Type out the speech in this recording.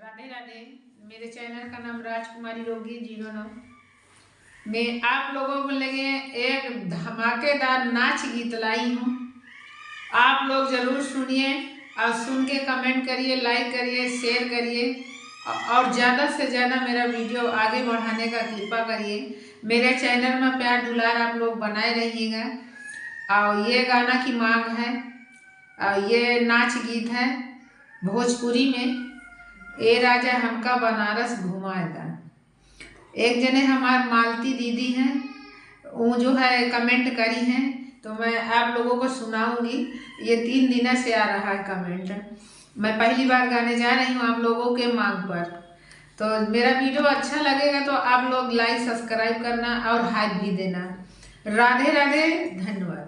राधे राधे। मेरे चैनल का नाम राजकुमारी योगी 09। मैं आप लोगों को लगे एक धमाकेदार नाच गीत लाई हूँ। आप लोग जरूर सुनिए और सुन के कमेंट करिए, लाइक करिए, शेयर करिए और ज़्यादा से ज़्यादा मेरा वीडियो आगे बढ़ाने का कृपा करिए। मेरे चैनल में प्यार दुलार आप लोग बनाए रहिएगा। और ये गाना की मांग है और ये नाच गीत है भोजपुरी में। ए राजा हमका बनारस घुमाएगा। एक जने हमार मालती दीदी हैं, वो जो है कमेंट करी हैं, तो मैं आप लोगों को सुनाऊंगी। ये 3 दिन से आ रहा है कमेंट। मैं पहली बार गाने जा रही हूँ आप लोगों के मांग पर। तो मेरा वीडियो अच्छा लगेगा तो आप लोग लाइक सब्सक्राइब करना और हाइप भी देना। राधे राधे, धन्यवाद।